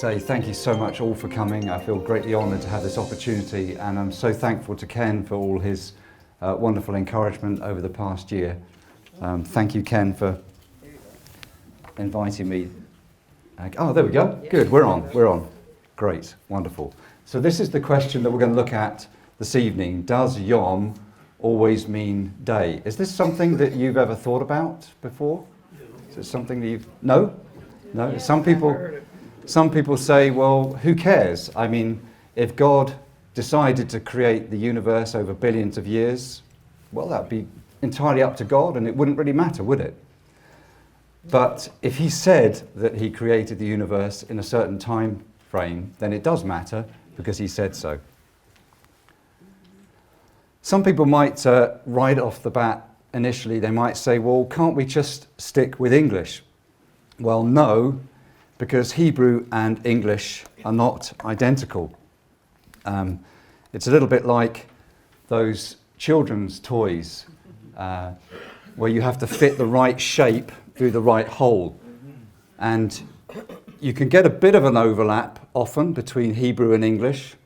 say thank you so much all for coming. I feel greatly honoured to have this opportunity, and I'm so thankful to Ken for all his wonderful encouragement over the past year. Thank you, Ken, for inviting me. Oh, there we go. Good, we're on. Great, wonderful. So this is the question that we're going to look at this evening. Does Yom always mean day? Is this something that you've ever thought about before? Is it something that you've... No? No? Some people say, well, who cares? I mean, if God decided to create the universe over billions of years, well, that would be entirely up to God and it wouldn't really matter, would it? But if he said that he created the universe in a certain time frame, then it does matter because he said so. Some people might, right off the bat, initially, they might say, well, can't we just stick with English? Well, no, because Hebrew and English are not identical. It's a little bit like those children's toys where you have to fit the right shape through the right hole. And you can get a bit of an overlap often between Hebrew and English,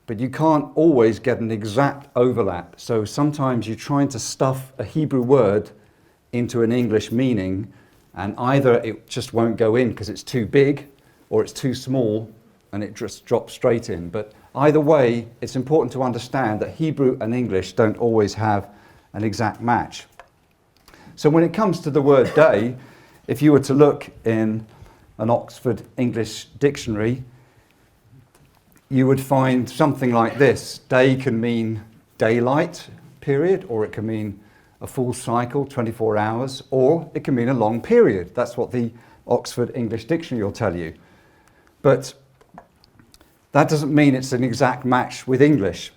but you can't always get an exact overlap. So sometimes you're trying to stuff a Hebrew word into an English meaning, and either it just won't go in because it's too big, or it's too small, and it just drops straight in. But either way, it's important to understand that Hebrew and English don't always have an exact match. So when it comes to the word day, if you were to look in an Oxford English dictionary, you would find something like this. Day can mean daylight period, or it can mean a full cycle, 24 hours, or it can mean a long period. That's what the Oxford English Dictionary will tell you. But that doesn't mean it's an exact match with English.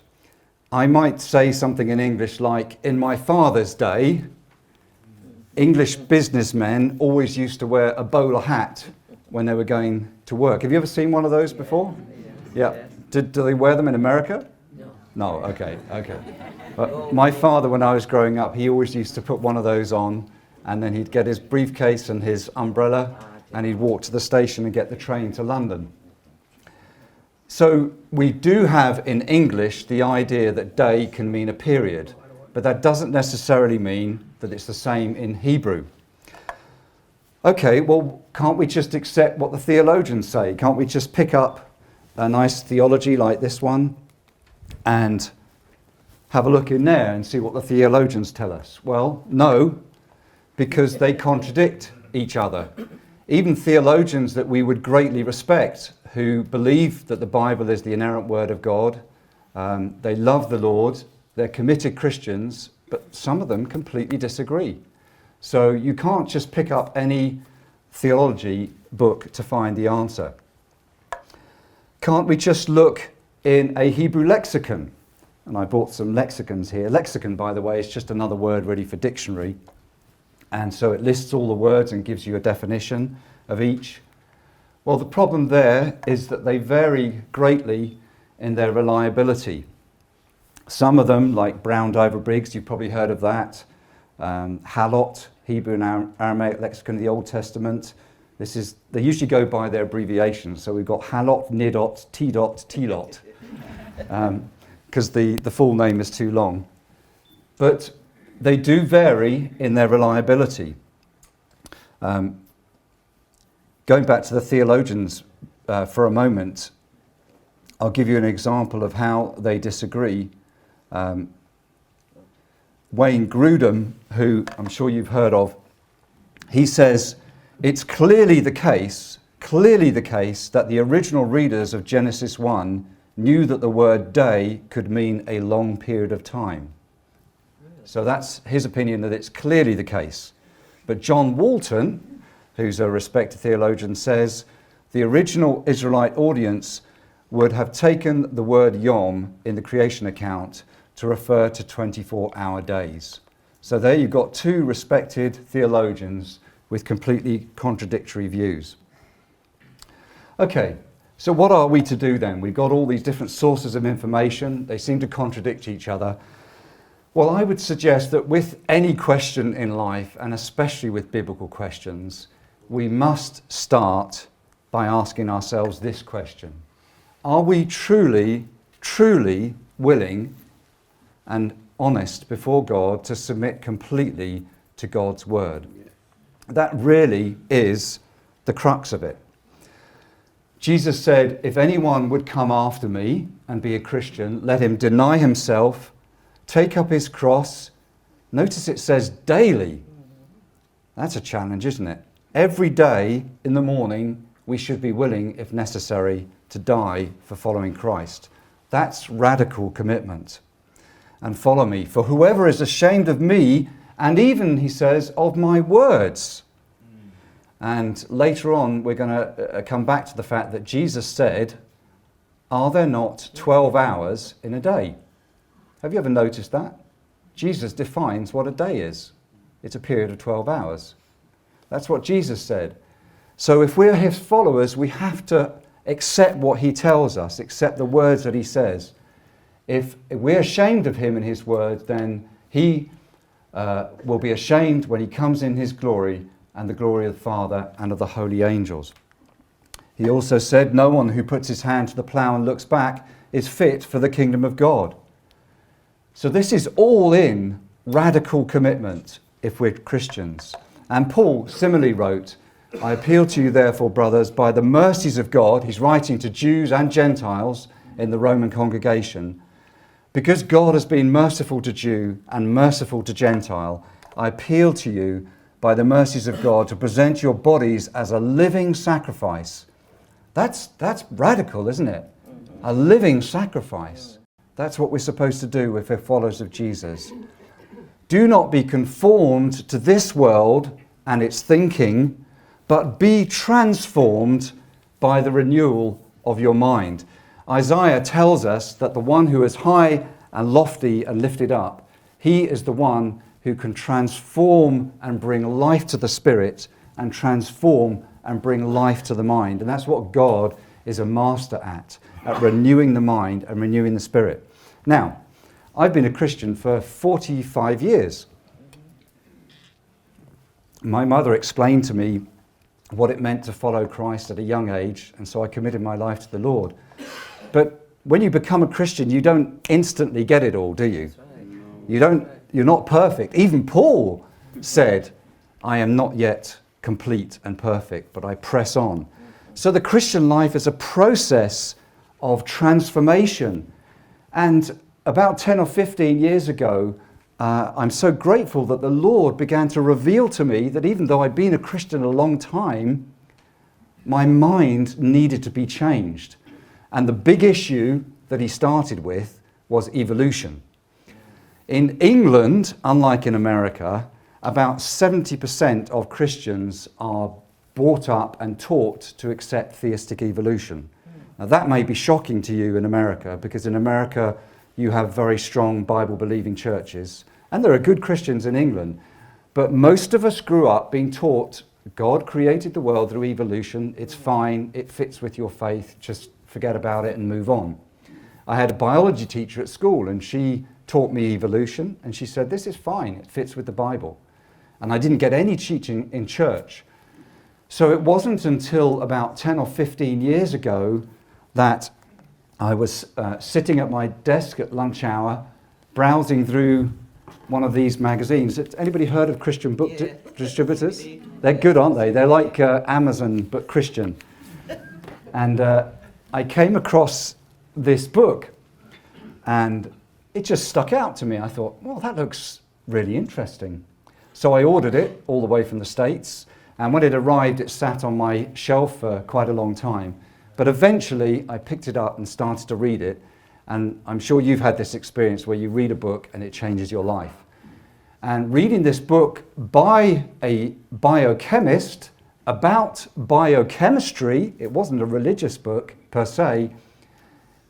I might say something in English like, in my father's day, English businessmen always used to wear a bowler hat when they were going to work. Have you ever seen one of those before? Yeah. Do they wear them in America? No, okay. But my father, when I was growing up, he always used to put one of those on, and then he'd get his briefcase and his umbrella, and he'd walk to the station and get the train to London. So we do have in English the idea that day can mean a period, but that doesn't necessarily mean that it's the same in Hebrew. Okay, well, can't we just accept what the theologians say? Can't we just pick up a nice theology like this one and have a look in there and see what the theologians tell us? Well, no, because they contradict each other. Even theologians that we would greatly respect, who believe that the Bible is the inerrant word of God, they love the Lord, they're committed Christians, but some of them completely disagree. So you can't just pick up any theology book to find the answer. Can't we just look in a Hebrew lexicon? And I bought some lexicons here. Lexicon, by the way, is just another word really for dictionary. And so it lists all the words and gives you a definition of each. Well, the problem there is that they vary greatly in their reliability. Some of them, like Brown Diver Briggs, you've probably heard of that. Halot, Hebrew and Aramaic lexicon of the Old Testament. They usually go by their abbreviations. So we've got Halot, Nidot, T-dot, T-lot. Because the full name is too long. But they do vary in their reliability. Going back to the theologians for a moment, I'll give you an example of how they disagree. Wayne Grudem, who I'm sure you've heard of, he says, it's clearly the case that the original readers of Genesis 1 knew that the word day could mean a long period of time. So that's his opinion, that it's clearly the case. But John Walton, who's a respected theologian, says the original Israelite audience would have taken the word Yom in the creation account to refer to 24-hour days. So there you've got two respected theologians with completely contradictory views. Okay, so what are we to do then? We've got all these different sources of information. They seem to contradict each other. Well, I would suggest that with any question in life, and especially with biblical questions, we must start by asking ourselves this question. Are we truly, truly willing and honest before God to submit completely to God's word? That really is the crux of it. Jesus said, if anyone would come after me and be a Christian, let him deny himself, take up his cross. Notice it says daily. That's a challenge, isn't it? Every day in the morning, we should be willing, if necessary, to die for following Christ. That's radical commitment. And follow me. For whoever is ashamed of me, and even, he says, of my words. And later on, we're going to come back to the fact that Jesus said, are there not 12 hours in a day? Have you ever noticed that? Jesus defines what a day is. It's a period of 12 hours. That's what Jesus said. So if we're his followers, we have to accept what he tells us, accept the words that he says. If we're ashamed of him and his words, then he will be ashamed when he comes in his glory and the glory of the Father and of the holy angels. He also said, no one who puts his hand to the plough and looks back is fit for the kingdom of God. So this is all in radical commitment if we're Christians. And Paul similarly wrote, I appeal to you therefore, brothers, by the mercies of God, he's writing to Jews and Gentiles in the Roman congregation, because God has been merciful to Jew and merciful to Gentile, I appeal to you by the mercies of God to present your bodies as a living sacrifice. That's radical, isn't it? A living sacrifice. That's what we're supposed to do if we're followers of Jesus. Do not be conformed to this world and its thinking, but be transformed by the renewal of your mind. Isaiah tells us that the one who is high and lofty and lifted up, he is the one who can transform and bring life to the spirit and transform and bring life to the mind. And that's what God is a master at renewing the mind and renewing the spirit. Now, I've been a Christian for 45 years. My mother explained to me what it meant to follow Christ at a young age, and so I committed my life to the Lord. But when you become a Christian, you don't instantly get it all, do you? You're not perfect. Even Paul said, I am not yet complete and perfect, but I press on. So the Christian life is a process of transformation. And about 10 or 15 years ago, I'm so grateful that the Lord began to reveal to me that even though I'd been a Christian a long time, my mind needed to be changed. And the big issue that he started with was evolution. In England, unlike in America, about 70% of Christians are brought up and taught to accept theistic evolution. Now that may be shocking to you in America, because in America you have very strong Bible-believing churches, and there are good Christians in England, but most of us grew up being taught God created the world through evolution, it's fine, it fits with your faith, just forget about it and move on. I had a biology teacher at school, and she taught me evolution, and she said, this is fine, it fits with the Bible. And I didn't get any teaching in church. So it wasn't until about 10 or 15 years ago that I was sitting at my desk at lunch hour, browsing through one of these magazines. Anybody heard of Christian book distributors? They're good, aren't they? They're like Amazon, but Christian. And I came across this book, and it just stuck out to me. I thought, well, that looks really interesting. So I ordered it all the way from the States, and when it arrived, it sat on my shelf for quite a long time. But eventually, I picked it up and started to read it, and I'm sure you've had this experience where you read a book and it changes your life. And reading this book by a biochemist about biochemistry, it wasn't a religious book per se,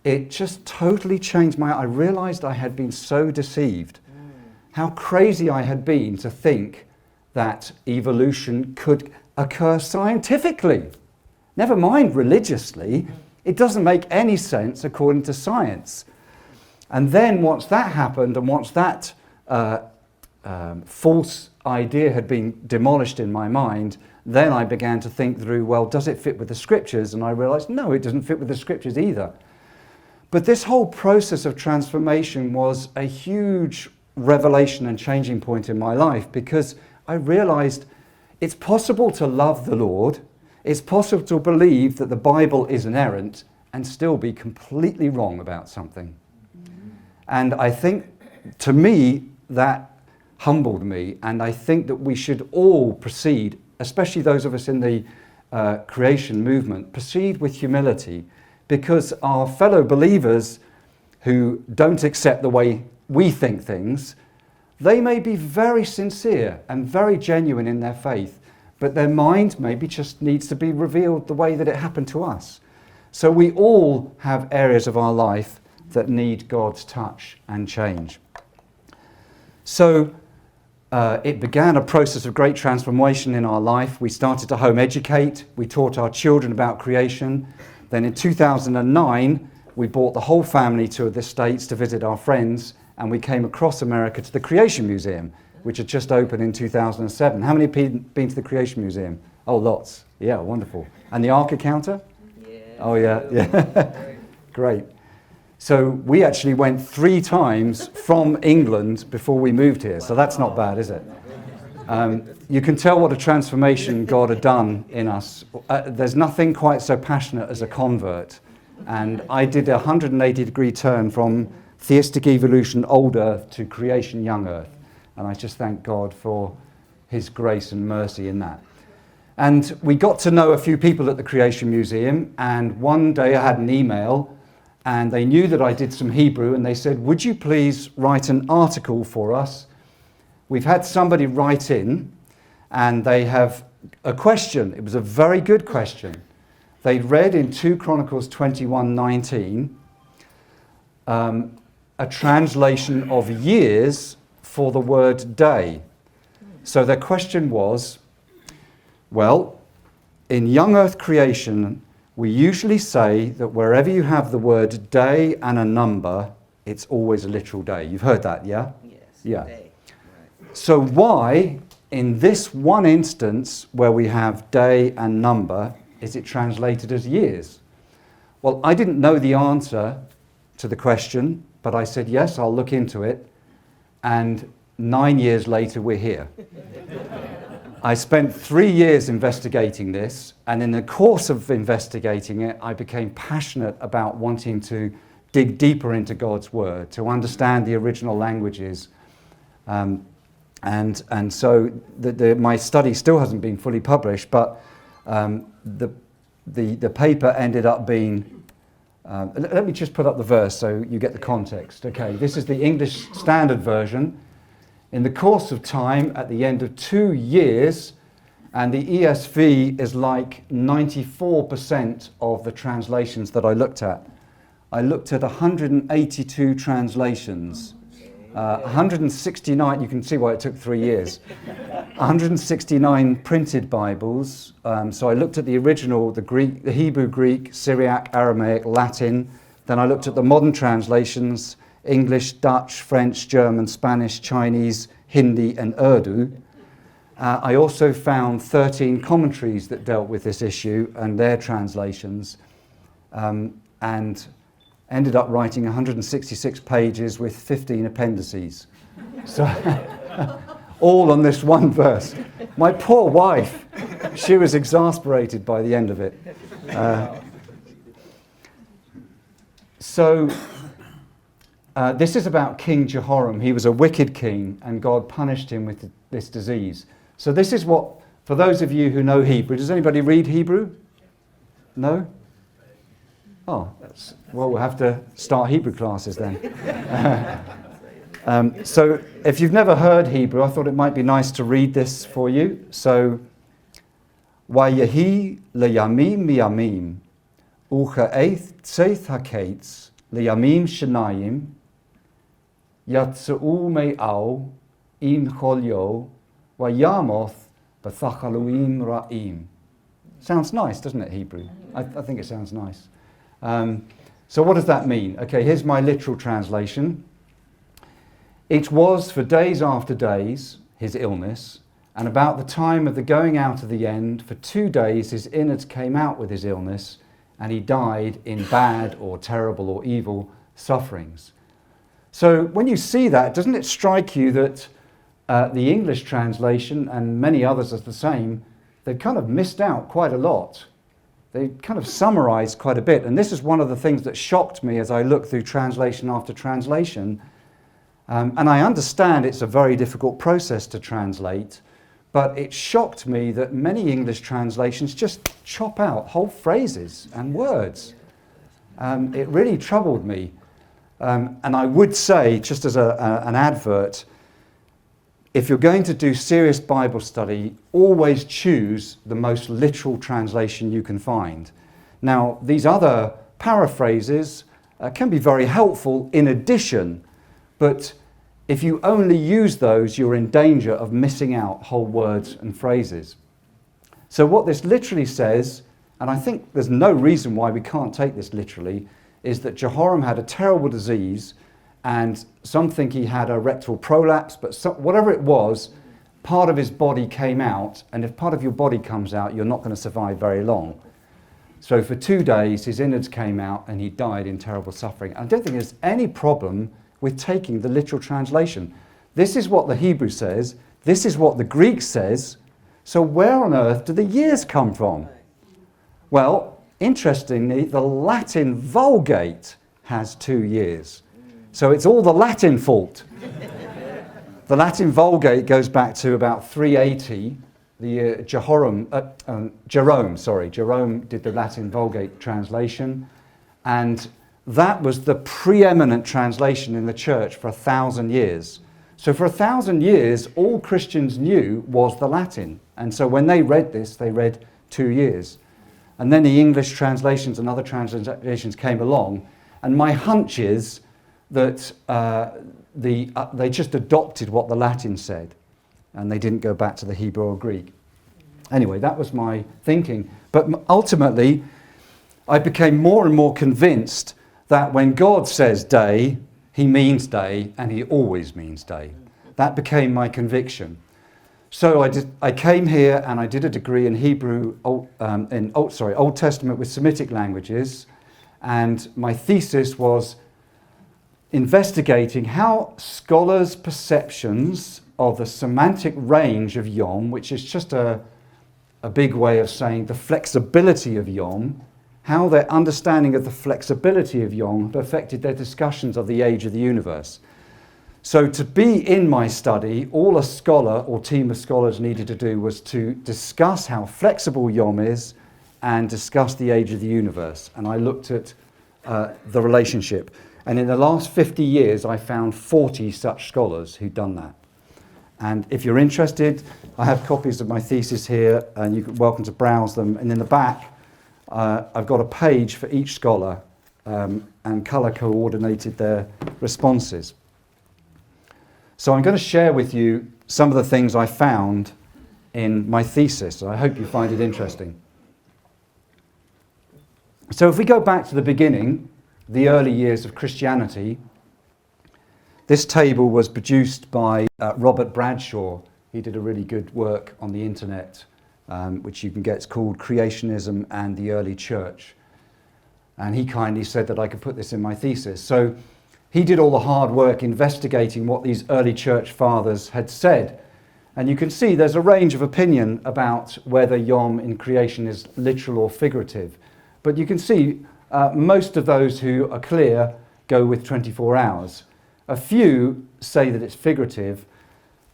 it just totally changed I realized I had been so deceived. How crazy I had been to think that evolution could occur scientifically. Never mind religiously. It doesn't make any sense according to science. And then once that happened, and once that false idea had been demolished in my mind, then I began to think through, well, does it fit with the scriptures? And I realized, no, it doesn't fit with the scriptures either. But this whole process of transformation was a huge revelation and changing point in my life, because I realized it's possible to love the Lord, it's possible to believe that the Bible is inerrant and still be completely wrong about something. And I think, to me, that humbled me, and I think that we should all proceed, especially those of us in the creation movement, proceed with humility, because our fellow believers who don't accept the way we think things, they may be very sincere and very genuine in their faith, but their mind maybe just needs to be revealed the way that it happened to us. So we all have areas of our life that need God's touch and change. So it began a process of great transformation in our life. We started to home educate. We taught our children about creation. Then in 2009, we brought the whole family to the States to visit our friends, and we came across America to the Creation Museum, which had just opened in 2007. How many have been to the Creation Museum? Oh, lots. Yeah, wonderful. And the Ark Encounter? Yeah. Oh, yeah. Great. So we actually went 3 times from England before we moved here, so that's not bad, is it? You can tell what a transformation God had done in us. There's nothing quite so passionate as a convert. And I did a 180-degree turn from theistic evolution, old Earth, to creation, young Earth. And I just thank God for his grace and mercy in that. And we got to know a few people at the Creation Museum, and one day I had an email, and they knew that I did some Hebrew, and they said, would you please write an article for us? We've had somebody write in, and they have a question. It was a very good question. They'd read in 2 Chronicles 21:19 a translation of years for the word day. So their question was, well, in young earth creation, we usually say that wherever you have the word day and a number, it's always a literal day. You've heard that, yeah? Yes. Yeah. Day. Right. So why, in this one instance where we have day and number, is it translated as years? Well, I didn't know the answer to the question, but I said, yes, I'll look into it. And 9 years later, we're here. I spent 3 years investigating this, and in the course of investigating it, I became passionate about wanting to dig deeper into God's Word, to understand the original languages. And so my study still hasn't been fully published, but the paper ended up being... let me just put up the verse so you get the context. Okay, this is the English Standard Version. In the course of time, at the end of 2 years, and the ESV is like 94% of the translations that I looked at. I looked at 182 translations, 169, you can see why it took 3 years, 169 printed Bibles. So I looked at the original, the Greek, the Hebrew, Greek, Syriac, Aramaic, Latin. Then I looked at the modern translations, English, Dutch, French, German, Spanish, Chinese, Hindi, and Urdu. I also found 13 commentaries that dealt with this issue and their translations, and ended up writing 166 pages with 15 appendices. So, all on this one verse. My poor wife, she was exasperated by the end of it. This is about King Jehoram. He was a wicked king, and God punished him with this disease. So this is what, for those of you who know Hebrew, does anybody read Hebrew? No? Oh, well, we'll have to start Hebrew classes then. So if you've never heard Hebrew, I thought it might be nice to read this for you. So, Wayehi leyamim miyamim, ucha'eith tseith hakates, leyamim shenayim, yatsu'u me'au, in cholyo, wayamoth, bathachaluim ra'im. Sounds nice, doesn't it, Hebrew? I think it sounds nice. So what does that mean? Okay, here's my literal translation. It was for days after days, his illness, And about the time of the going out of the end, for 2 days his innards came out with his illness, and he died in bad or terrible or evil sufferings. So when you see that, doesn't it strike you that the English translation, and many others are the same, they've kind of missed out quite a lot. They kind of summarised quite a bit. And this is one of the things that shocked me as I looked through translation after translation. And I understand it's a very difficult process to translate, but it shocked me that many English translations just chop out whole phrases and words. It really troubled me. And I would say, just as an advert, if you're going to do serious Bible study, always choose the most literal translation you can find. Now, these other paraphrases can be very helpful in addition, but if you only use those, you're in danger of missing out whole words and phrases. So what this literally says, and I think there's no reason why we can't take this literally, is that Jehoram had a terrible disease, and some think he had a rectal prolapse, but whatever it was, part of his body came out, and if part of your body comes out, you're not going to survive very long. So for 2 days, his innards came out, and he died in terrible suffering. I don't think there's any problem with taking the literal translation. This is what the Hebrew says, this is what the Greek says, so where on earth do the years come from? Well, interestingly, the Latin Vulgate has 2 years. So it's all the Latin fault. The Latin Vulgate goes back to about 380. The year Jerome did the Latin Vulgate translation. And that was the preeminent translation in the church for 1,000 years. So for 1,000 years, all Christians knew was the Latin. And so when they read this, they read 2 years. And then the English translations and other translations came along. And my hunch is that they just adopted what the Latin said. And they didn't go back to the Hebrew or Greek. Anyway, that was my thinking. But ultimately, I became more and more convinced that when God says day, he means day, and he always means day. That became my conviction. So I came here and I did a degree in Hebrew, Old Testament with Semitic languages, and my thesis was investigating how scholars' perceptions of the semantic range of Yom, which is just a big way of saying the flexibility of Yom, how their understanding of the flexibility of Yom affected their discussions of the age of the universe. So to be in my study, all a scholar or team of scholars needed to do was to discuss how flexible Yom is and discuss the age of the universe. And I looked at the relationship. And in the last 50 years, I found 40 such scholars who'd done that. And if you're interested, I have copies of my thesis here, and you're welcome to browse them. And in the back, I've got a page for each scholar and colour coordinated their responses. So I'm going to share with you some of the things I found in my thesis. I hope you find it interesting. So if we go back to the beginning, the early years of Christianity, this table was produced by Robert Bradshaw. He did a really good work on the internet, which you can get. It's called Creationism and the Early Church. And he kindly said that I could put this in my thesis. So he did all the hard work investigating what these early church fathers had said. And you can see there's a range of opinion about whether Yom in creation is literal or figurative. But you can see most of those who are clear go with 24 hours. A few say that it's figurative,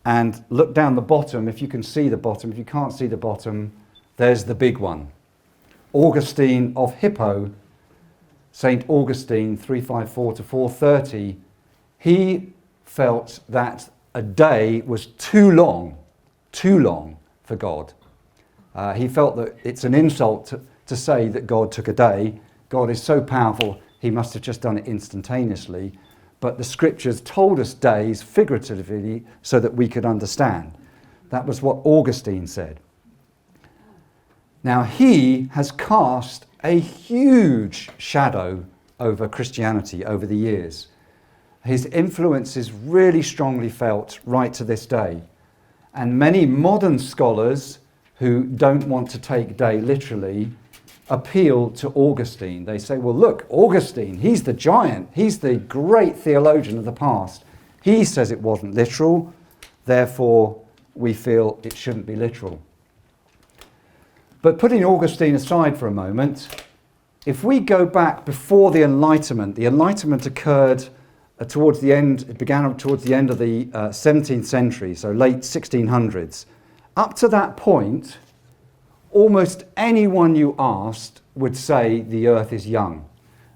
and look down the bottom. If you can see the bottom, if you can't see the bottom, there's the big one. Augustine of Hippo, St. Augustine, 354 to 430, he felt that a day was too long for God. He felt that it's an insult to say that God took a day. God is so powerful, he must have just done it instantaneously. But the scriptures told us days figuratively so that we could understand. That was what Augustine said. Now he has cast a huge shadow over Christianity over the years. His influence is really strongly felt right to this day. And many modern scholars who don't want to take day literally appeal to Augustine. They say, well, look, Augustine, he's the giant. He's the great theologian of the past. He says it wasn't literal, therefore we feel it shouldn't be literal. But putting Augustine aside for a moment, if we go back before the Enlightenment occurred towards the end, it began towards the end of the 17th century, so late 1600s. Up to that point, almost anyone you asked would say the earth is young.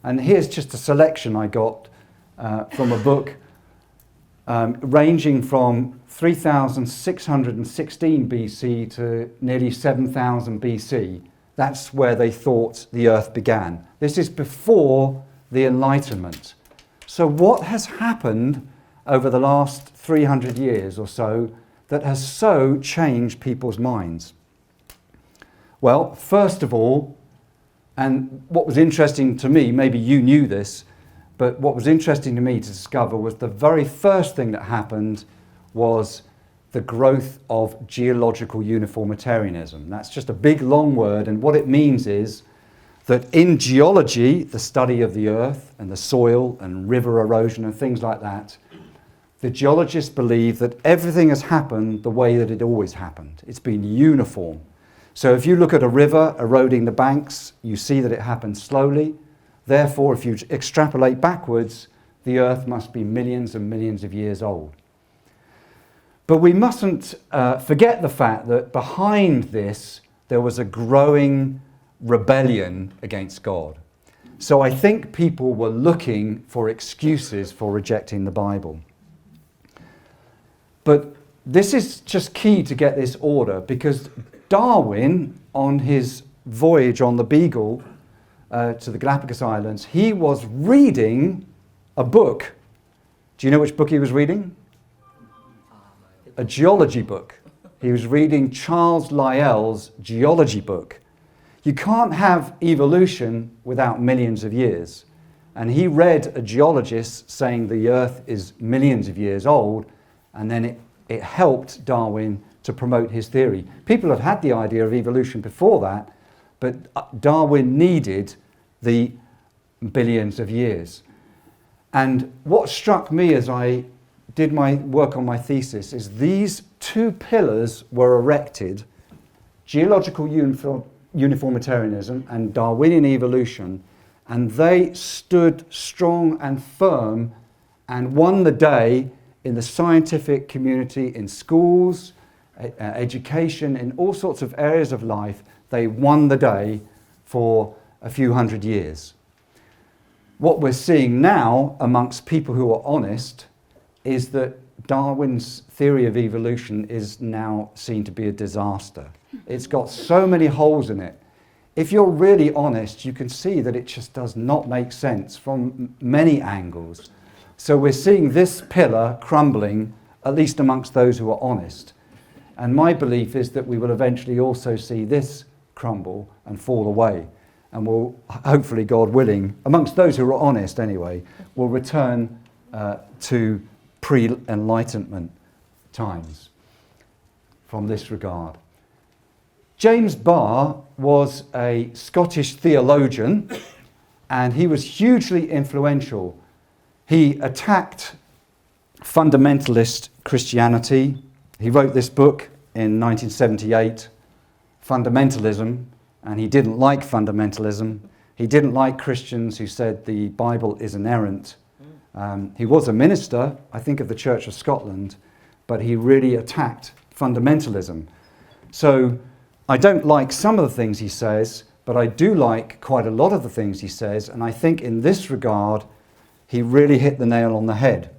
And here's just a selection I got from a book ranging from 3616 BC to nearly 7000 BC. That's where they thought the earth began. This is before the Enlightenment. So what has happened over the last 300 years or so that has so changed people's minds? Well, first of all, and what was interesting to me, maybe you knew this, but what was interesting to me to discover was the very first thing that happened was the growth of geological uniformitarianism. That's just a big long word, and what it means is that in geology, the study of the earth and the soil and river erosion and things like that, the geologists believe that everything has happened the way that it always happened. It's been uniform. So if you look at a river eroding the banks, you see that it happens slowly. Therefore, if you extrapolate backwards, the earth must be millions and millions of years old. But we mustn't forget the fact that behind this, there was a growing rebellion against God. So I think people were looking for excuses for rejecting the Bible. But this is just key to get this order, because Darwin, on his voyage on the Beagle to the Galapagos Islands, he was reading a book. Do you know which book he was reading? A geology book. He was reading Charles Lyell's geology book. You can't have evolution without millions of years. And he read a geologist saying the earth is millions of years old, and then it helped Darwin to promote his theory. People had had the idea of evolution before that, but Darwin needed the billions of years. And what struck me as I did my work on my thesis is these two pillars were erected: geological uniformitarianism and Darwinian evolution, and they stood strong and firm and won the day in the scientific community, in schools, education, in all sorts of areas of life. They won the day for a few hundred years. What we're seeing now amongst people who are honest is that Darwin's theory of evolution is now seen to be a disaster. It's got so many holes in it. If you're really honest, you can see that it just does not make sense from many angles. So we're seeing this pillar crumbling, at least amongst those who are honest. And my belief is that we will eventually also see this crumble and fall away. And we'll, hopefully, God willing, amongst those who are honest anyway, will return to pre-Enlightenment times from this regard. James Barr was a Scottish theologian, and he was hugely influential. He attacked fundamentalist Christianity. He wrote this book in 1978, Fundamentalism, and he didn't like fundamentalism. He didn't like Christians who said the Bible is inerrant. He was a minister, I think, of the Church of Scotland, but he really attacked fundamentalism. So I don't like some of the things he says, but I do like quite a lot of the things he says, and I think in this regard, he really hit the nail on the head.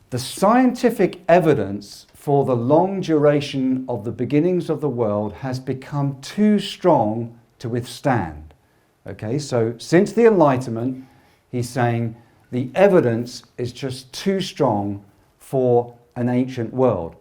The scientific evidence for the long duration of the beginnings of the world has become too strong to withstand. Okay, so since the Enlightenment, he's saying the evidence is just too strong for an ancient world.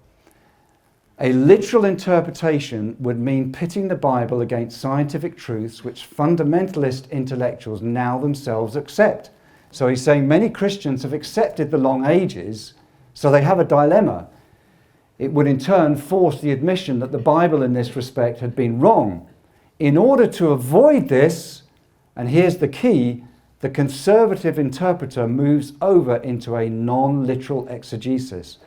A literal interpretation would mean pitting the Bible against scientific truths which fundamentalist intellectuals now themselves accept. So he's saying many Christians have accepted the long ages, so they have a dilemma. it would in turn force the admission that the Bible in this respect had been wrong. In order to avoid this, and here's the key, the conservative interpreter moves over into a non-literal exegesis.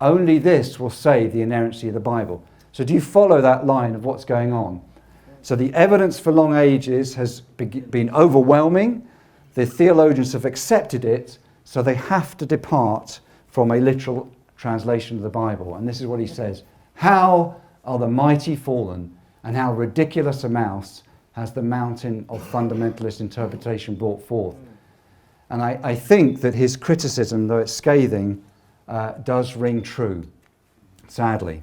Only this will save the inerrancy of the Bible. So do you follow that line of what's going on? So the evidence for long ages has been overwhelming. The theologians have accepted it, so they have to depart from a literal translation of the Bible. And this is what he says: how are the mighty fallen, and how ridiculous a mouse has the mountain of fundamentalist interpretation brought forth. And I think that his criticism, though it's scathing, does ring true, sadly.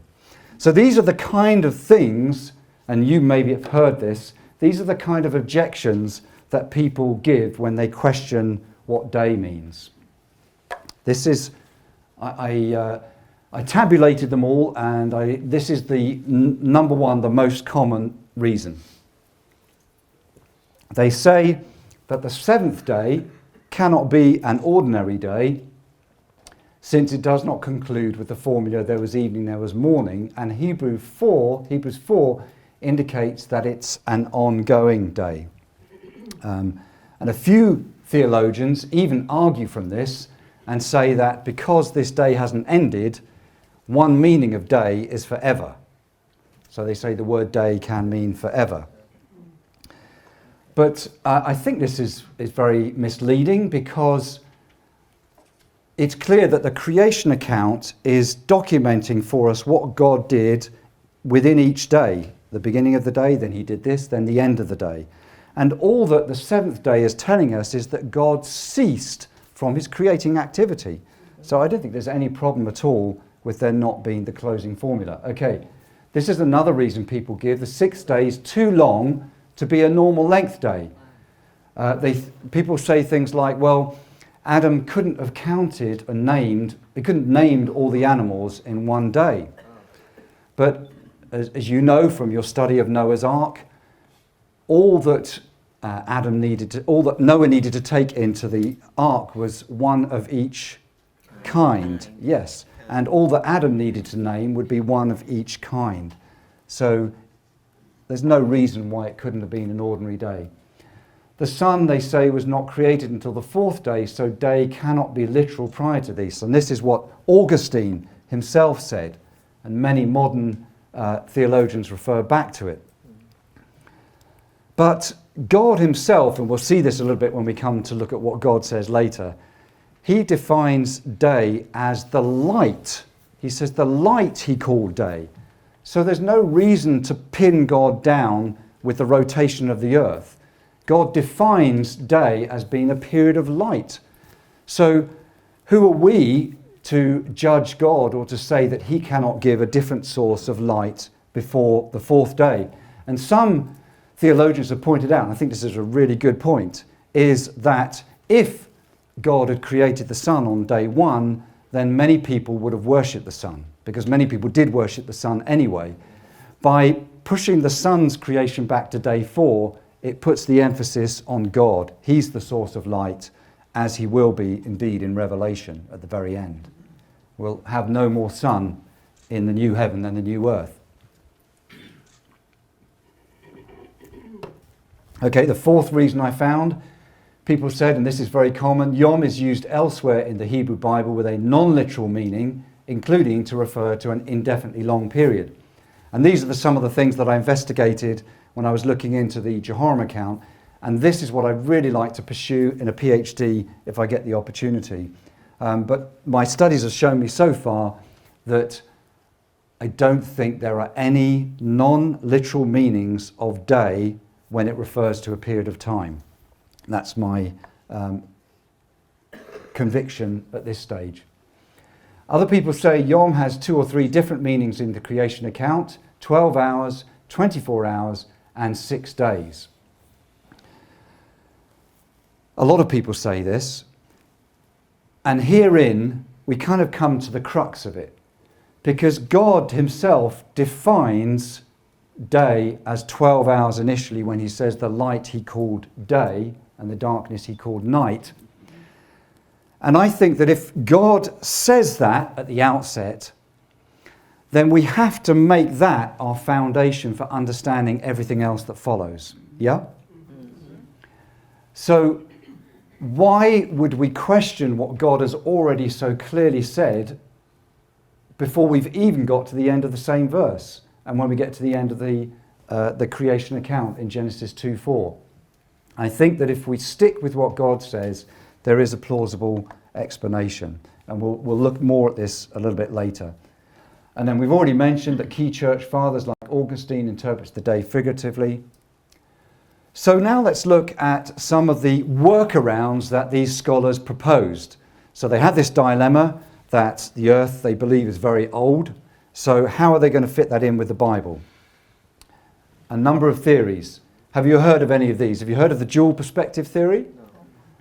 So these are the kind of things, and you maybe have heard this, these are the kind of objections that people give when they question what day means. This is, I tabulated them all, and this is the number one, the most common reason. They say that the seventh day cannot be an ordinary day, since it does not conclude with the formula there was evening, there was morning, and Hebrews 4 indicates that it's an ongoing day. And a few theologians even argue from this and say that because this day hasn't ended, one meaning of day is forever. So they say the word day can mean forever. But I think this is very misleading, because it's clear that the creation account is documenting for us what God did within each day. The beginning of the day, then he did this, then the end of the day. And all that the seventh day is telling us is that God ceased from his creating activity. So I don't think there's any problem at all with there not being the closing formula. Okay, this is another reason people give. The sixth day is too long to be a normal length day. People say things like, well, Adam couldn't have counted and named, he couldn't named all the animals in one day. But as you know from your study of Noah's Ark, all that all that Noah needed to take into the ark was one of each kind. Yes, and all that Adam needed to name would be one of each kind. So there's no reason why it couldn't have been an ordinary day. The sun, they say, was not created until the fourth day, so day cannot be literal prior to this. And this is what Augustine himself said, and many modern theologians refer back to it. But God himself, and we'll see this a little bit when we come to look at what God says later, he defines day as the light. He says the light he called day. So there's no reason to pin God down with the rotation of the earth. God defines day as being a period of light. So who are we to judge God or to say that he cannot give a different source of light before the fourth day? And some theologians have pointed out, and I think this is a really good point, is that if God had created the sun on day one, then many people would have worshipped the sun, because many people did worship the sun anyway. By pushing the sun's creation back to day 4, it puts the emphasis on God. He's the source of light, as he will be indeed in Revelation at the very end. We'll have no more sun in the new heaven than the new earth. Okay, the fourth reason I found, people said, and this is very common, Yom is used elsewhere in the Hebrew Bible with a non-literal meaning, including to refer to an indefinitely long period. And these are some of the things that I investigated when I was looking into the Jehoram account, and this is what I'd really like to pursue in a PhD if I get the opportunity. But my studies have shown me so far that I don't think there are any non-literal meanings of day when it refers to a period of time. That's my conviction at this stage. Other people say Yom has 2 or 3 different meanings in the creation account: 12 hours, 24 hours, and 6 days. A lot of people say this, and herein we kind of come to the crux of it, because God himself defines day as 12 hours initially when he says the light he called day and the darkness he called night. And I think that if God says that at the outset, then we have to make that our foundation for understanding everything else that follows. Yeah? So why would we question what God has already so clearly said before we've even got to the end of the same verse, and when we get to the end of the creation account in Genesis 2:4? I think that if we stick with what God says, there is a plausible explanation, and we'll look more at this a little bit later. And then we've already mentioned that key church fathers like Augustine interprets the day figuratively. So now let's look at some of the workarounds that these scholars proposed. So they had this dilemma that the earth, they believe, is very old. So how are they going to fit that in with the Bible? A number of theories. Have you heard of any of these? Have you heard of the dual perspective theory? No.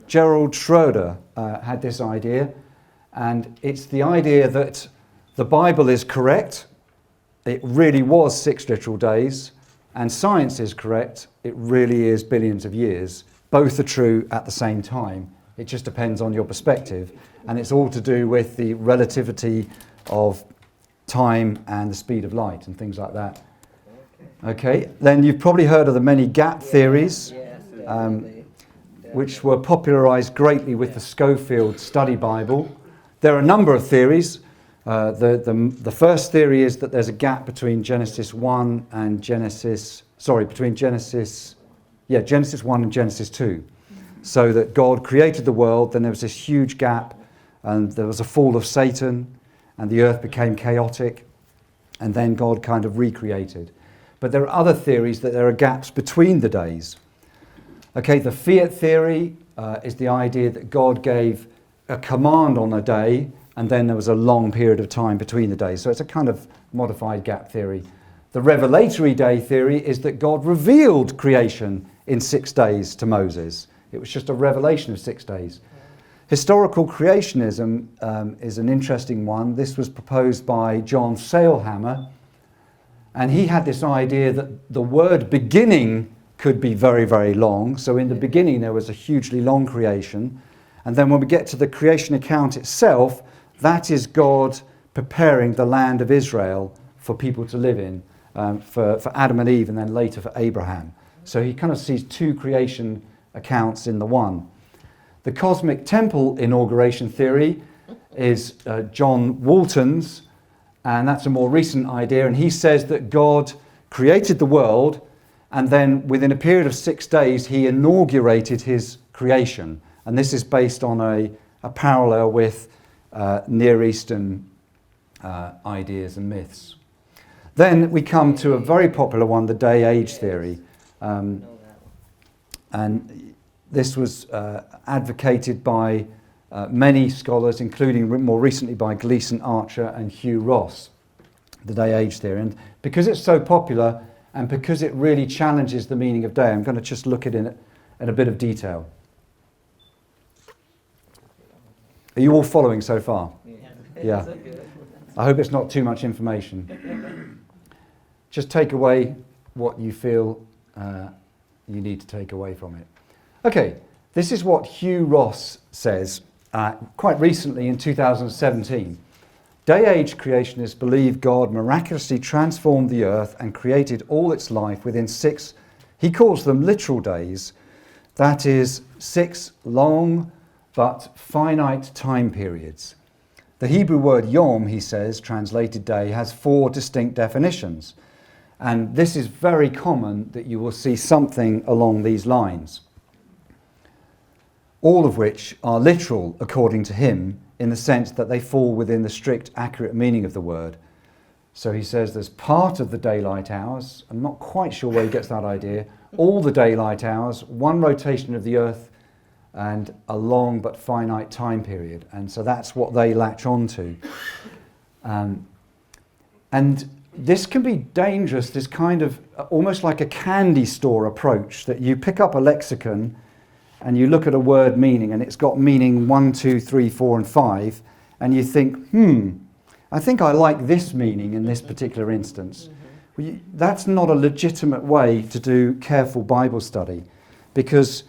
Gerald Schroeder had this idea, and it's the idea that the Bible is correct, it really was 6 literal days, and science is correct, it really is billions of years. Both are true at the same time. It just depends on your perspective, and it's all to do with the relativity of time and the speed of light and things like that. Okay, then you've probably heard of the many gap theories, which were popularized greatly with the Schofield Study Bible. There are a number of theories. The first theory is that there's a gap between Genesis 1 and Genesis 1 and Genesis 2. So that God created the world, then there was this huge gap, and there was a fall of Satan, and the earth became chaotic, and then God kind of recreated. But there are other theories that there are gaps between the days. Okay, the fiat theory is the idea that God gave a command on a day, and then there was a long period of time between the days. So it's a kind of modified gap theory. The Revelatory Day Theory is that God revealed creation in 6 days to Moses. It was just a revelation of 6 days. Historical creationism is an interesting one. This was proposed by John Sailhammer, and he had this idea that the word beginning could be very, very long. So in the beginning there was a hugely long creation, and then when we get to the creation account itself, that is God preparing the land of Israel for people to live in, for Adam and Eve, and then later for Abraham. So he kind of sees 2 creation accounts in the one. The cosmic temple inauguration theory is John Walton's, and that's a more recent idea, and he says that God created the world, and then within a period of 6 days he inaugurated his creation. And this is based on a parallel with Near Eastern ideas and myths. Then we come to a very popular one, the day-age theory. And this was advocated by many scholars, including more recently by Gleason Archer and Hugh Ross, the day-age theory. And because it's so popular and because it really challenges the meaning of day, I'm going to just look at it in a bit of detail. Are you all following so far? Yeah. I hope it's not too much information. Just take away what you feel you need to take away from it. Okay, this is what Hugh Ross says quite recently in 2017. Day-age creationists believe God miraculously transformed the earth and created all its life within 6, he calls them literal days, that is 6 long but finite time periods. The Hebrew word yom, he says, translated day, has 4 distinct definitions. And this is very common that you will see something along these lines. All of which are literal, according to him, in the sense that they fall within the strict, accurate meaning of the word. So he says there's part of the daylight hours, I'm not quite sure where he gets that idea, all the daylight hours, 1 rotation of the earth, and a long but finite time period. And so that's what they latch on to. And this can be dangerous, this kind of almost like a candy store approach, that you pick up a lexicon and you look at a word meaning and it's got meaning 1, 2, 3, 4 and 5, and you think, I think I like this meaning in this particular instance. Well, that's not a legitimate way to do careful Bible study, because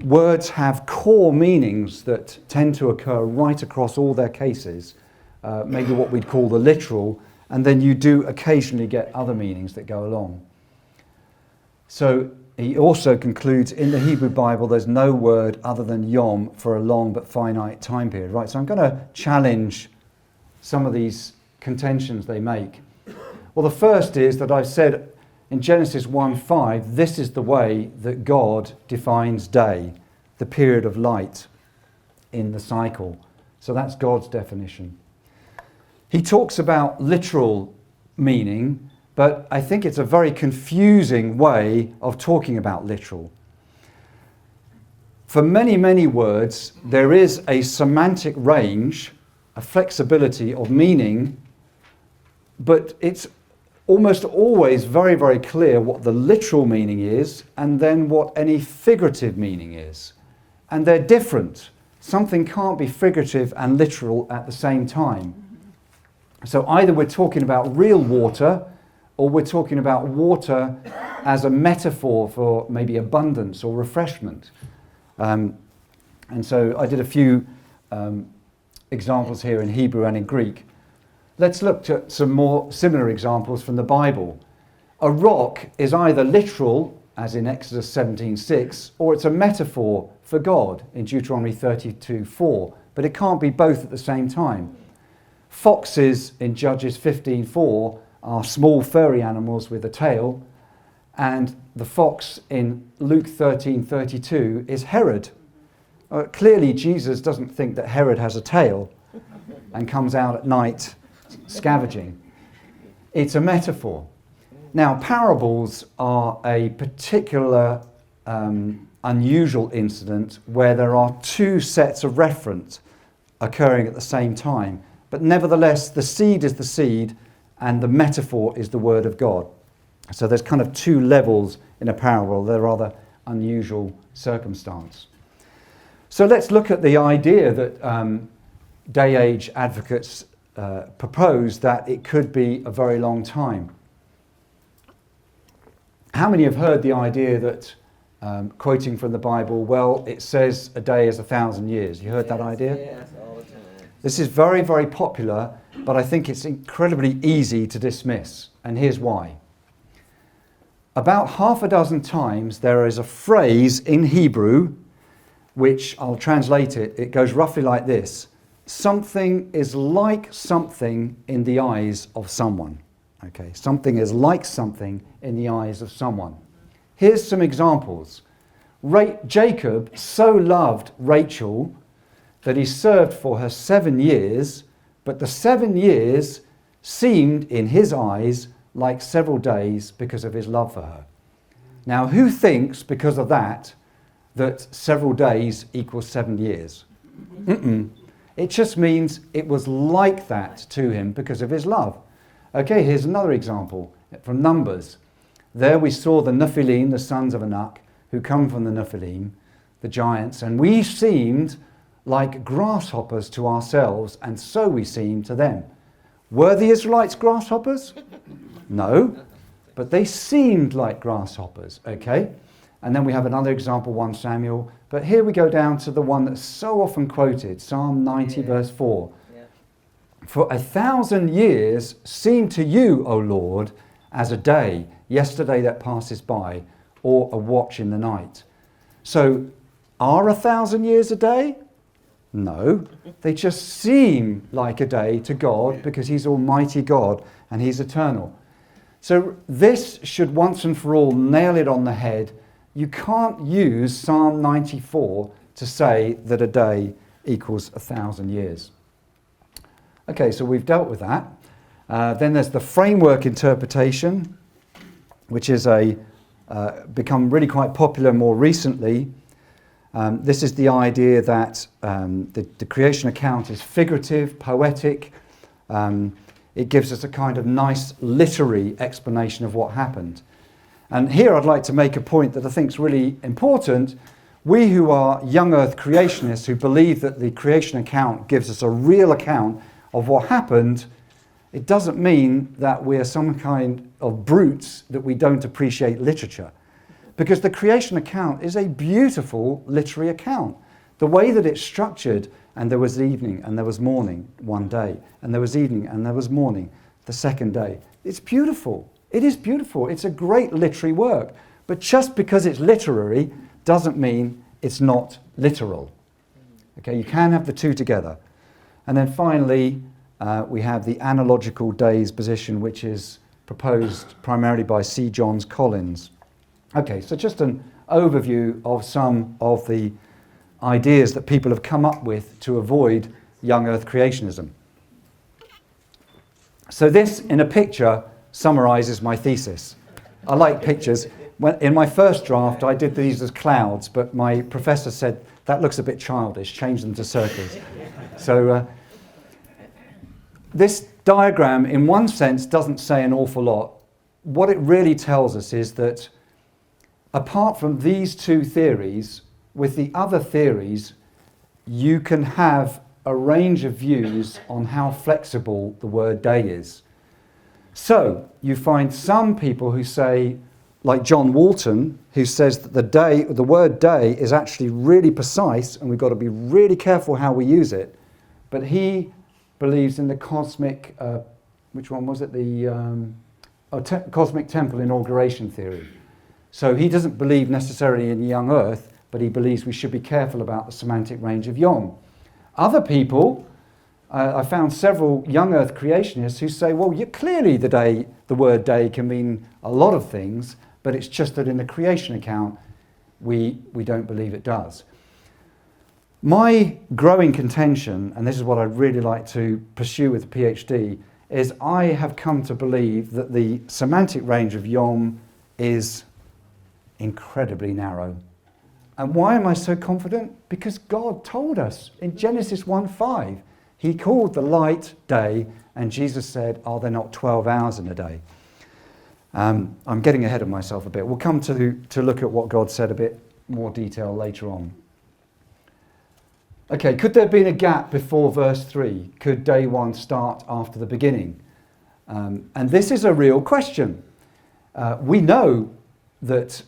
words have core meanings that tend to occur right across all their cases, maybe what we'd call the literal, and then you do occasionally get other meanings that go along. So he also concludes, in the Hebrew Bible, there's no word other than yom for a long but finite time period. Right, so I'm going to challenge some of these contentions they make. Well, the first is that I've said in Genesis 1:5, this is the way that God defines day, the period of light in the cycle. So that's God's definition. He talks about literal meaning, but I think it's a very confusing way of talking about literal. For many, many words, there is a semantic range, a flexibility of meaning, but it's almost always very, very clear what the literal meaning is and then what any figurative meaning is. And they're different. Something can't be figurative and literal at the same time. So either we're talking about real water, or we're talking about water as a metaphor for maybe abundance or refreshment. And so I did a few examples here in Hebrew and in Greek. Let's look at some more similar examples from the Bible. A rock is either literal, as in Exodus 17:6, or it's a metaphor for God in Deuteronomy 32:4, but it can't be both at the same time. Foxes in Judges 15:4 are small furry animals with a tail, and the fox in Luke 13:32 is Herod. Clearly Jesus doesn't think that Herod has a tail and comes out at night scavenging. It's a metaphor. Now, parables are a particular unusual incident where there are two sets of reference occurring at the same time, but nevertheless the seed is the seed and the metaphor is the word of God. So there's kind of two levels in a parable. They're rather unusual circumstance. So let's look at the idea that day-age advocates propose, that it could be a very long time. How many have heard the idea that, quoting from the Bible, well, it says a day is 1,000 years? You heard that idea? Yes, all the time. This is very, very popular, but I think it's incredibly easy to dismiss, and here's why. About half a dozen times there is a phrase in Hebrew, which I'll translate it. It goes roughly like this: something is like something in the eyes of someone. Okay, something is like something in the eyes of someone. Here's some examples. Jacob so loved Rachel that he served for her 7 years, but the 7 years seemed in his eyes like several days because of his love for her. Now, who thinks because of that several days equals 7 years? It just means it was like that to him because of his love. Okay, here's another example from Numbers. There we saw the Nephilim, the sons of Anak, who come from the Nephilim, the giants, and we seemed like grasshoppers to ourselves, and so we seemed to them. Were the Israelites grasshoppers? No, but they seemed like grasshoppers, okay? And then we have another example, 1 Samuel, but here we go down to the one that's so often quoted, Psalm 90 verse 4. For 1,000 years seem to you, O Lord, as a day, yesterday that passes by, or a watch in the night. So, are 1,000 years a day? No, they just seem like a day to God because He's Almighty God and He's eternal. So this should once and for all nail it on the head. You can't use Psalm 94 to say that a day equals 1,000 years. Okay, so we've dealt with that. Then there's the framework interpretation, which is become really quite popular more recently. This is the idea that the creation account is figurative, poetic. It gives us a kind of nice literary explanation of what happened. And here I'd like to make a point that I think is really important. We who are young earth creationists who believe that the creation account gives us a real account of what happened, it doesn't mean that we're some kind of brutes that we don't appreciate literature. Because the creation account is a beautiful literary account. The way that it's structured, and there was evening and there was morning one day, and there was evening and there was morning. the second day. It's beautiful. It is beautiful. It's a great literary work. But just because it's literary doesn't mean it's not literal. Okay, you can have the two together. And then finally, we have the analogical days position, which is proposed primarily by C. Johns Collins. Okay, so just an overview of some of the ideas that people have come up with to avoid young earth creationism. So this, in a picture, summarizes my thesis. I like pictures. In my first draft, I did these as clouds, but my professor said, that looks a bit childish, change them to circles. So this diagram, in one sense, doesn't say an awful lot. What it really tells us is that apart from these two theories, with the other theories, you can have a range of views on how flexible the word day is. So you find some people who say, like John Walton, who says that the word day is actually really precise and we've got to be really careful how we use it. But he believes in the cosmic, which one was it? The cosmic temple inauguration theory. So he doesn't believe necessarily in young earth, but he believes we should be careful about the semantic range of yom. Other people, I found several young earth creationists who say, well, clearly the word day can mean a lot of things, but it's just that in the creation account, we don't believe it does. My growing contention, and this is what I'd really like to pursue with a PhD, is I have come to believe that the semantic range of yom is incredibly narrow. And why am I so confident? Because God told us in Genesis 1:5, he called the light day, and Jesus said, are there not 12 hours in a day? I'm getting ahead of myself a bit. We'll come to look at what God said a bit more detail later on. Okay, could there have been a gap before verse 3? Could day one start after the beginning? And this is a real question. We know that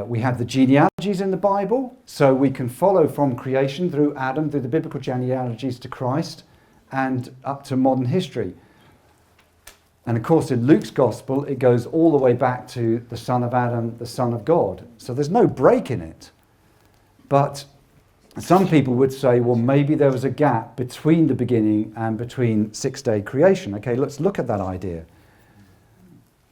we have the genealogies in the Bible, so we can follow from creation through Adam, through the biblical genealogies to Christ, and up to modern history. And of course, in Luke's gospel, it goes all the way back to the son of Adam, the son of God. So there's no break in it. But some people would say, well, maybe there was a gap between the beginning and between six-day creation. Okay, let's look at that idea.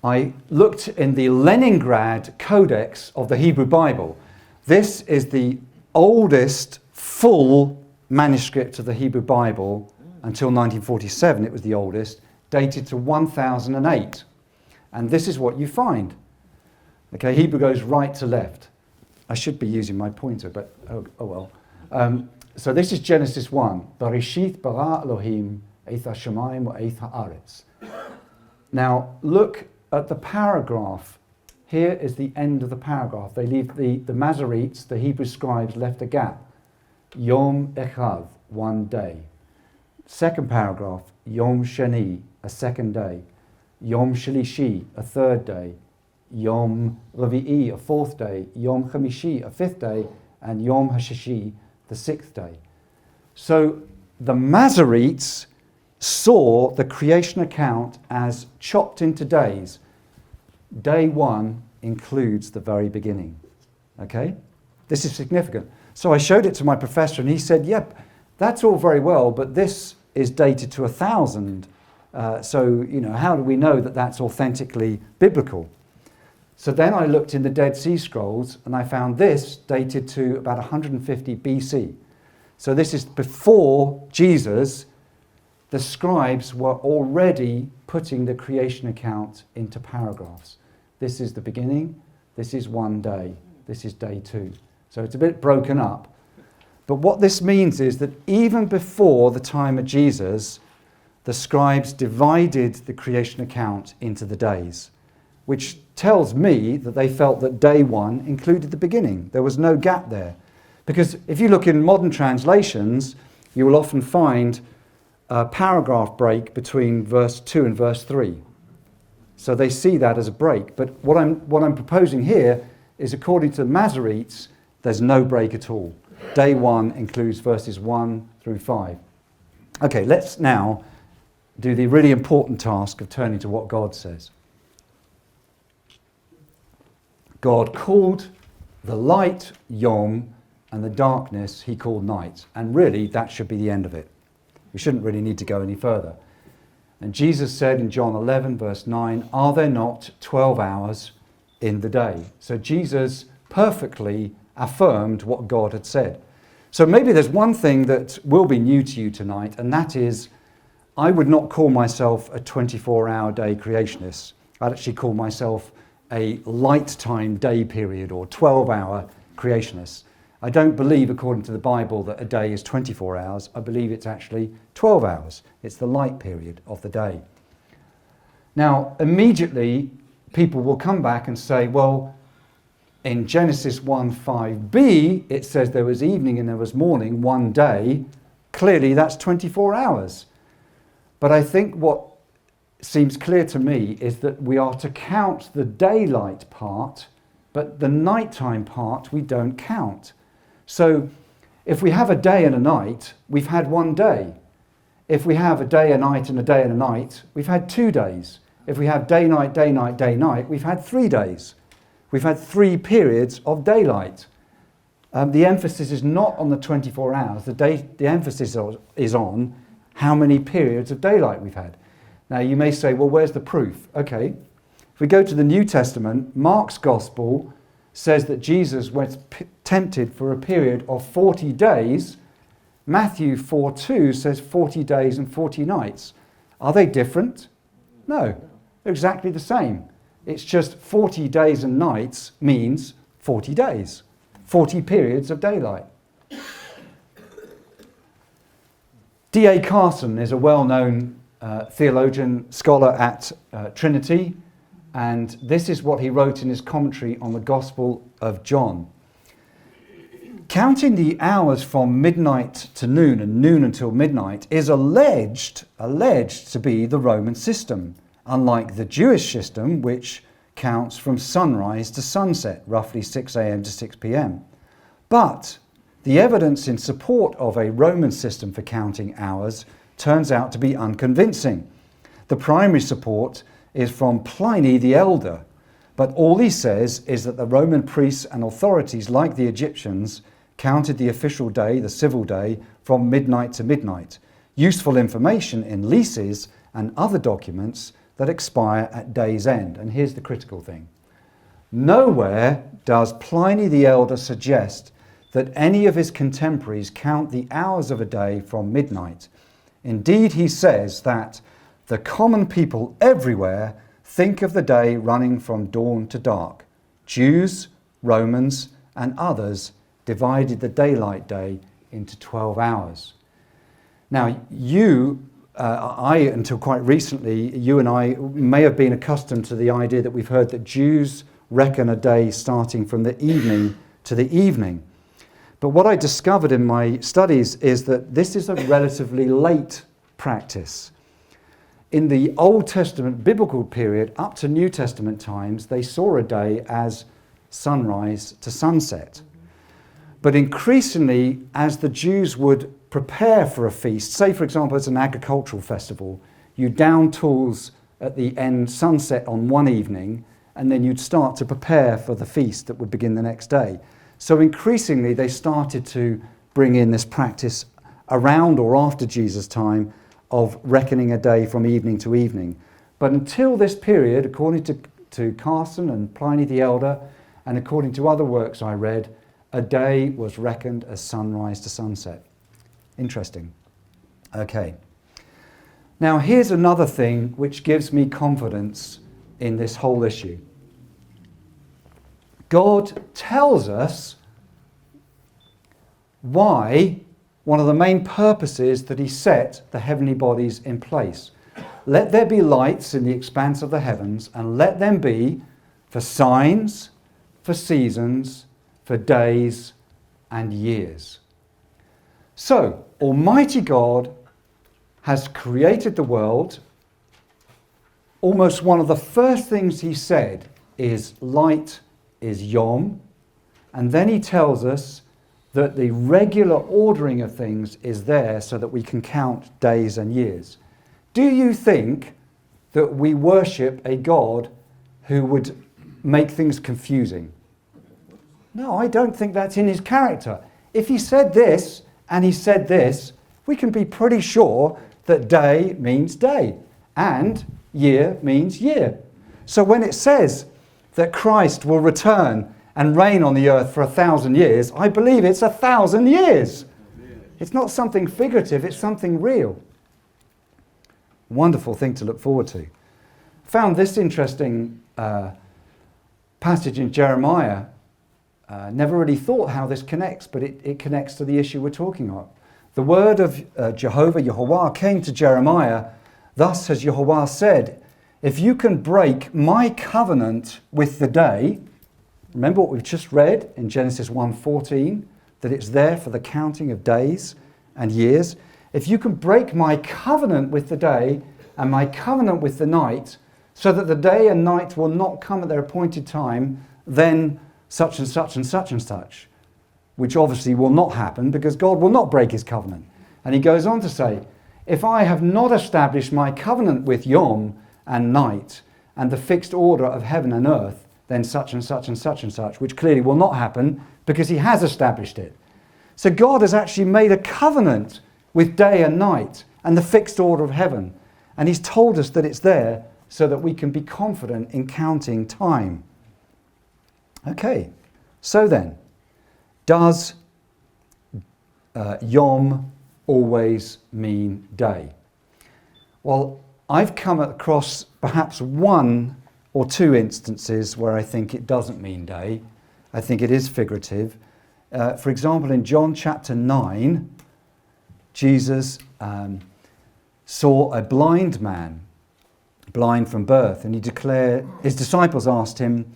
I looked in the Leningrad Codex of the Hebrew Bible. This is the oldest full manuscript of the Hebrew Bible until 1947. It was the oldest, dated to 1008. And this is what you find. Okay, Hebrew goes right to left. I should be using my pointer, but oh well. So this is Genesis 1. Bereshit bara Elohim eith hashamayim wa eith haaretz. Now look at the paragraph. Here is the end of the paragraph. They leave the Masoretes, the Hebrew scribes, left a gap. Yom echad, one day. Second paragraph, Yom Sheni, a second day. Yom Shlishi, a third day. Yom Revi'i, a fourth day. Yom Chamishi, a fifth day. And Yom Hashishi, the sixth day. So the Masoretes saw the creation account as chopped into days. Day one includes the very beginning. Okay? This is significant. So I showed it to my professor and he said, yep, that's all very well, but this is dated to 1000. So, how do we know that that's authentically biblical? So then I looked in the Dead Sea Scrolls and I found this dated to about 150 BC. So this is before Jesus. The scribes were already putting the creation account into paragraphs. This is the beginning, this is one day, this is day two. So it's a bit broken up. But what this means is that even before the time of Jesus, the scribes divided the creation account into the days, which tells me that they felt that day one included the beginning. There was no gap there. Because if you look in modern translations, you will often find a paragraph break between verse 2 and verse 3. So they see that as a break. But what I'm proposing here is, according to the Masoretes, there's no break at all. Day one includes verses 1 through 5. Okay, let's now do the really important task of turning to what God says. God called the light Yom and the darkness he called night. And really, that should be the end of it. We shouldn't really need to go any further. And Jesus said in John 11, verse 9, "Are there not 12 hours in the day?" So Jesus perfectly affirmed what God had said. So maybe there's one thing that will be new to you tonight, and that is, I would not call myself a 24-hour day creationist. I'd actually call myself a light time day period or 12-hour creationist. I don't believe, according to the Bible, that a day is 24 hours. I believe it's actually 12 hours. It's the light period of the day. Now, immediately, people will come back and say, well, in Genesis 1:5b, it says there was evening and there was morning, one day. Clearly, that's 24 hours. But I think what seems clear to me is that we are to count the daylight part, but the nighttime part we don't count. So if we have a day and a night, we've had one day. If we have a day, a night, and a day and a night, we've had 2 days. If we have day, night, day, night, day, night, we've had 3 days. We've had 3 periods of daylight. The emphasis is not on the 24 hours. The emphasis is on how many periods of daylight we've had. Now you may say, well, where's the proof? Okay, if we go to the New Testament, Mark's Gospel says that Jesus was tempted for a period of 40 days. Matthew 4:2 says 40 days and 40 nights. Are they different? No, they're exactly the same. It's just 40 days and nights means 40 days, 40 periods of daylight. D.A. Carson is a well-known theologian, scholar at Trinity, and this is what he wrote in his commentary on the Gospel of John. Counting the hours from midnight to noon and noon until midnight is alleged to be the Roman system, unlike the Jewish system, which counts from sunrise to sunset, roughly 6 a.m. to 6 p.m. But the evidence in support of a Roman system for counting hours turns out to be unconvincing. The primary support is from Pliny the Elder, but all he says is that the Roman priests and authorities, like the Egyptians, counted the official day, the civil day, from midnight to midnight. Useful information in leases and other documents that expire at day's end. And here's the critical thing. Nowhere does Pliny the Elder suggest that any of his contemporaries count the hours of a day from midnight. Indeed, he says that the common people everywhere think of the day running from dawn to dark. Jews, Romans, and others divided the daylight day into 12 hours. Now, until quite recently, you and I may have been accustomed to the idea that we've heard that Jews reckon a day starting from the evening to the evening. But what I discovered in my studies is that this is a relatively late practice. In the Old Testament biblical period, up to New Testament times, they saw a day as sunrise to sunset. But increasingly, as the Jews would prepare for a feast, say for example it's an agricultural festival, you down tools at the end sunset on one evening, and then you'd start to prepare for the feast that would begin the next day. So increasingly they started to bring in this practice around or after Jesus' time of reckoning a day from evening to evening. But until this period, according to Carson and Pliny the Elder, and according to other works I read, a day was reckoned as sunrise to sunset. Interesting. Okay. Now here's another thing which gives me confidence in this whole issue. God tells us why one of the main purposes that he set the heavenly bodies in place. Let there be lights in the expanse of the heavens, and let them be for signs, for seasons, for days and years. So, Almighty God has created the world. Almost one of the first things he said is light is Yom, and then he tells us that the regular ordering of things is there so that we can count days and years. Do you think that we worship a God who would make things confusing? No, I don't think that's in his character. If he said this and he said this, we can be pretty sure that day means day and year means year. So when it says that Christ will return and reign on the earth for 1,000 years, I believe it's 1,000 years. It's not something figurative, it's something real. Wonderful thing to look forward to. Found this interesting passage in Jeremiah. Never really thought how this connects, but it connects to the issue we're talking about. The word of Jehovah, Yehovah, came to Jeremiah. Thus has Yehovah said, if you can break my covenant with the day, remember what we've just read in Genesis 1:14, that it's there for the counting of days and years. If you can break my covenant with the day and my covenant with the night, so that the day and night will not come at their appointed time, then such and such and such and such, which obviously will not happen because God will not break his covenant. And he goes on to say, if I have not established my covenant with Yom and night and the fixed order of heaven and earth, then such and such and such and such, which clearly will not happen because he has established it. So God has actually made a covenant with day and night and the fixed order of heaven. And he's told us that it's there so that we can be confident in counting time. Okay, so then, does Yom always mean day? Well, I've come across perhaps one or two instances where I think it doesn't mean day. I think it is figurative. For example, in John chapter 9, Jesus saw a blind man, blind from birth, and his disciples asked him,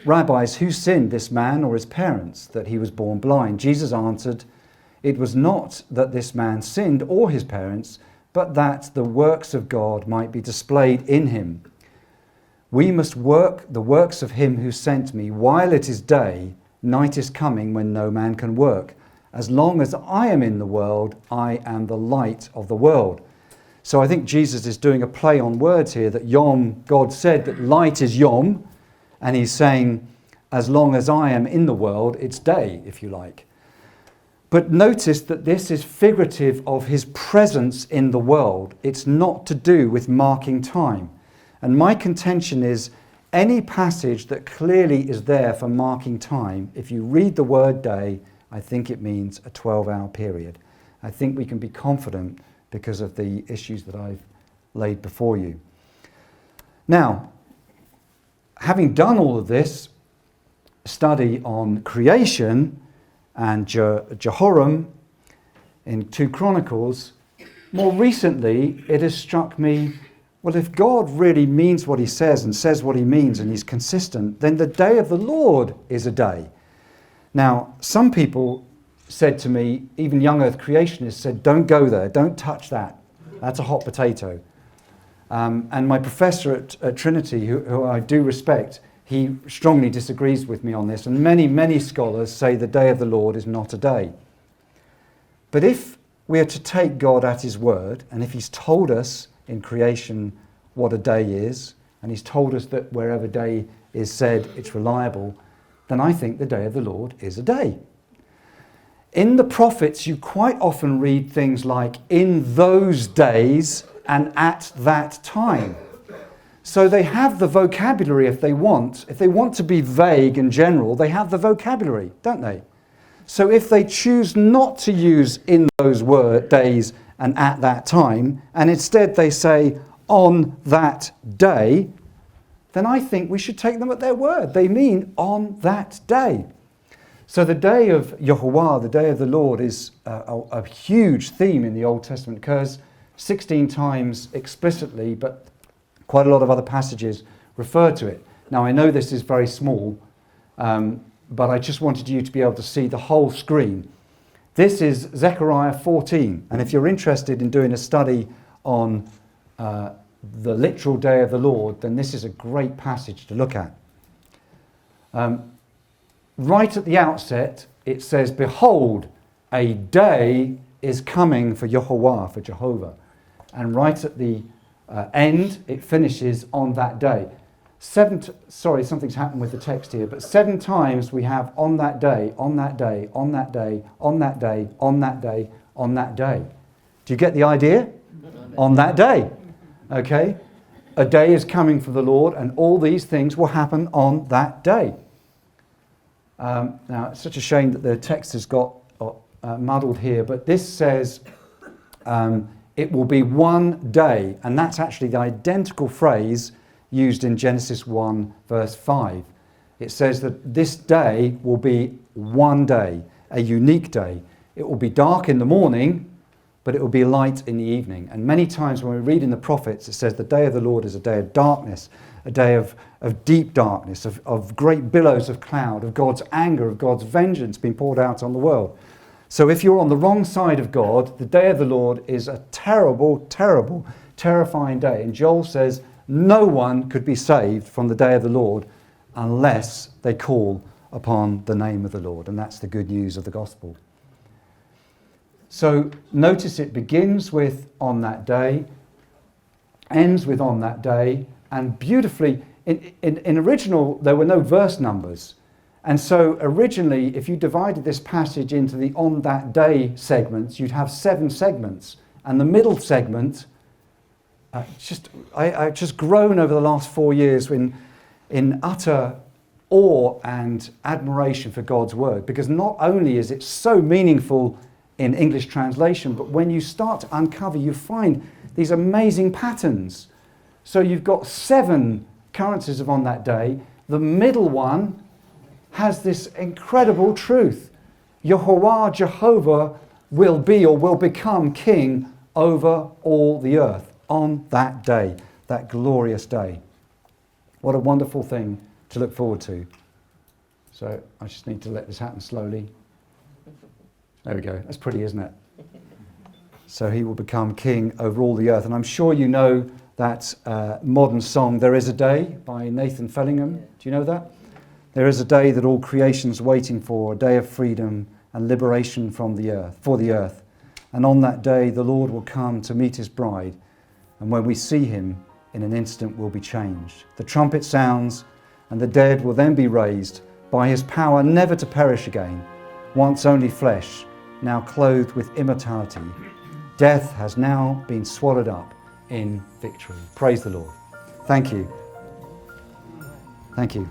Rabbis, who sinned, this man or his parents, that he was born blind? Jesus answered, it was not that this man sinned or his parents, but that the works of God might be displayed in him. We must work the works of him who sent me while it is day. Night is coming when no man can work. As long as I am in the world, I am the light of the world. So I think Jesus is doing a play on words here, that Yom, God said that light is Yom, and he's saying, as long as I am in the world, it's day, if you like. But notice that this is figurative of his presence in the world. It's not to do with marking time. And my contention is, any passage that clearly is there for marking time, if you read the word day, I think it means a 12-hour period. I think we can be confident because of the issues that I've laid before you. Now, having done all of this study on creation and Jehoram in 2 Chronicles, more recently it has struck me, well, if God really means what he says and says what he means and he's consistent, then the day of the Lord is a day. Now, some people said to me, even young earth creationists said, don't go there, don't touch that. That's a hot potato. And my professor at Trinity, who I do respect, he strongly disagrees with me on this. And many, many scholars say the day of the Lord is not a day. But if we are to take God at his word, and if he's told us in creation what a day is, and he's told us that wherever day is said, it's reliable, then I think the day of the Lord is a day. In the prophets, you quite often read things like, in those days and at that time. So they have the vocabulary if they want. If they want to be vague and general, they have the vocabulary, don't they? So if they choose not to use in those days and at that time, and instead they say on that day, then I think we should take them at their word. They mean on that day. So the day of Yehovah, the day of the Lord, is a huge theme in the Old Testament. It occurs 16 times explicitly, but quite a lot of other passages refer to it. Now, I know this is very small, but I just wanted you to be able to see the whole screen. This is Zechariah 14, and if you're interested in doing a study on the literal day of the Lord, then this is a great passage to look at. Right at the outset, it says, behold, a day is coming for Yehovah, for Jehovah. And right at the end, it finishes on that day. Sorry, something's happened with the text here, but 7 times we have on that day, on that day, on that day, on that day, on that day, on that day. Do you get the idea? On that day. Okay? A day is coming for the Lord, and all these things will happen on that day. Now, it's such a shame that the text has got muddled here, but this says it will be one day, and that's actually the identical phrase used in Genesis 1 verse 5. It says that this day will be one day, a unique day. It will be dark in the morning, but it will be light in the evening. And many times when we read in the prophets, it says the day of the Lord is a day of darkness, a day of deep darkness, of great billows of cloud, of God's anger, of God's vengeance being poured out on the world. So if you're on the wrong side of God, the day of the Lord is a terrible, terrible, terrifying day. And Joel says no one could be saved from the day of the Lord unless they call upon the name of the Lord. And that's the good news of the gospel. So notice it begins with on that day, ends with on that day, and beautifully, in original, there were no verse numbers. And so originally, if you divided this passage into the on that day segments, you'd have 7 segments. And the middle segment, I've just grown over the last 4 years in utter awe and admiration for God's word. Because not only is it so meaningful in English translation, but when you start to uncover, you find these amazing patterns. So you've got 7 occurrences of on that day. The middle one has this incredible truth. Jehovah will be or will become king over all the earth on that day, that glorious day. What a wonderful thing to look forward to. So I just need to let this happen slowly. There we go. That's pretty, isn't it? So he will become king over all the earth. And I'm sure you know that modern song, There Is a Day, by Nathan Fellingham. Do you know that? There is a day that all creation's waiting for, a day of freedom and liberation from the earth, for the earth. And on that day, the Lord will come to meet his bride. And when we see him, in an instant we'll be changed. The trumpet sounds, and the dead will then be raised by his power never to perish again. Once only flesh, now clothed with immortality. Death has now been swallowed up in victory. Praise the Lord. Thank you. Thank you.